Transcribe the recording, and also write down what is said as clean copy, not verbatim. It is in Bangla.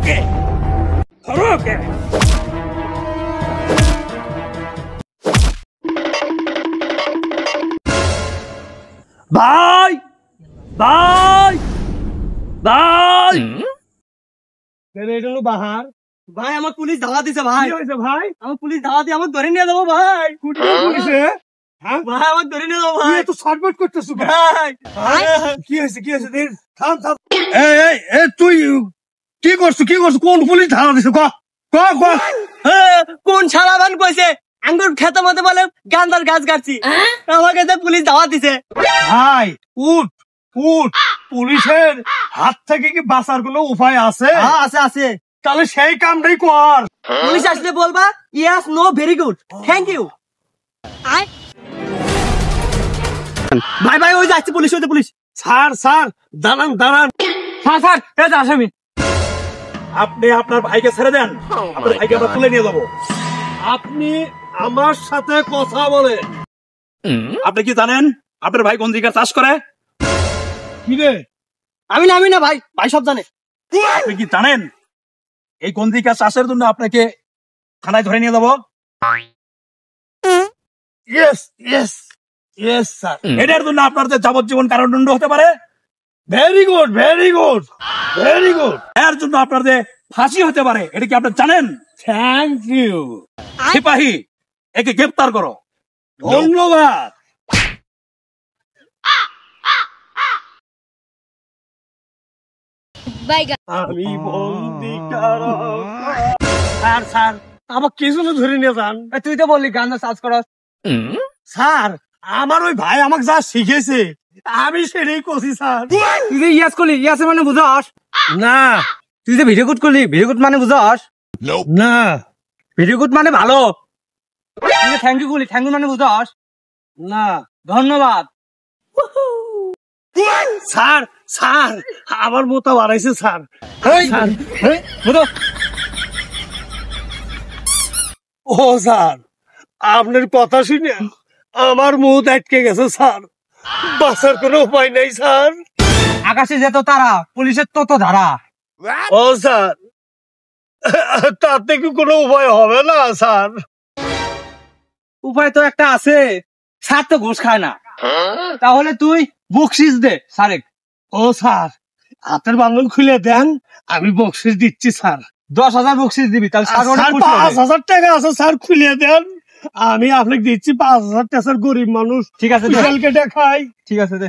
ওকে ধরো ওকে। ভাই ভাই ভাই এটা হলো বাহার। ভাই আমার পুলিশ ধাওয়া দিছে ভাই। কি হয়েছে ভাই? আমার পুলিশ ধাওয়া দিয়ে আমাকে ধরে নিয়ে যাবো ভাই। পুলিশে হ্যাঁ ভাই আমাকে ধরে নিয়ে যাবো তুই ভাই। এত শর্টকাট করতেছ কেন? ভাই কি হয়েছে কি হয়েছে দেখ থাম থাম। এই এই এই তুই কি করছিস কোন পুলিশ ধারা দিছে ক ক ক কোন শালা ভান কইছে আঙ্গুর খেতে মতে বলে গান্দার গাছ কাটছি, আমাকে তো পুলিশ ধাওয়া দিছে। ভাই উঠ উঠ, পুলিশের হাত থেকে কি বাঁচার কোনো উপায় আছে? হ্যাঁ আছে আছে। তাহলে সেই কামটাই কর। পুলিশ আসলে বলবা yes no very good thank you. ভাই ভাই ওই যাচ্ছে পুলিশ, ওই যে পুলিশ। স্যার স্যার দাঁড়ান দাঁড়ান। স্যার স্যার এই যে আসামি। আপনি আপনার ভাইকে ছেড়ে দেন, আপনার ভাইকে আমরা তুলে নিয়ে যাবো। আপনি আমার সাথে কথা বলেন। আপনি কি জানেন আপনার ভাই কোন দিকে চাষ করে? কি রে? আমি না ভাই, ভাই সব জানে। আপনি কি জানেন এই কোন দিকে চাষের জন্য আপনাকে থানায় ধরে নিয়ে যাবো? Yes yes yes sir. এটার জন্য আপনার যে যাবজ্জীবন কারাদণ্ড হতে পারে, very good very good very good. এর জন্য আপনার যে ফাঁসি হতে পারে, এটা কি আপনি জানেন? Thank you. সিপাহী একে গ্রেপ্তার করো। ধন্যবাদ। আমি বন্দি স্যার স্যার আমার কিছু ধরে নিয়ে যান। তুই তো বললি গান্দা চাষ করস। স্যার আমার ওই ভাই আমাকে যা শিখেছে আমি সেটাই করছি স্যার। তুই যে ইয়াস করলি, ইয়াস মানে বুঝাস না তুই যে ভিডিও কোড করলি, ভিডিও কোড মানে বুঝাস না ভিডিও কোড মানে ভালো। তুই যে থ্যাংক ইউ করলি, থ্যাংক ইউ মানে বুঝাস না ধন্যবাদ। স্যার স্যার আমার মোটা বাড়াইছে স্যার। স্যার বুঝো ও স্যার আপনার কথা শুনে আমার মুখ আটকে গেছে স্যার, বাঁচার কোনো উপায় নেই স্যার। আকাশে যেত তারা, পুলিশের তত ধারা। ও স্যার তাতে কি কোনো উপায় হবে না স্যার? উপায় তো একটা আছে, স্যার তো ঘুষ খায় না। তাহলে তুই বকশিস দে স্যারে। ও স্যার হাতের বান্ধব খুলে দেন, আমি বকশিস দিচ্ছি স্যার। 10,000 বকশিস দিবি, তাহলে স্যার অনেক স্যার খুশি হবে। 5,000 টাকা আছে স্যার, খুলে দেন, আমি আপনাকে দিচ্ছি 5,000 টাকা। স্যার গরিব মানুষ, ঠিক আছে দে। বিশাল কেটে খাই। ঠিক আছে দে।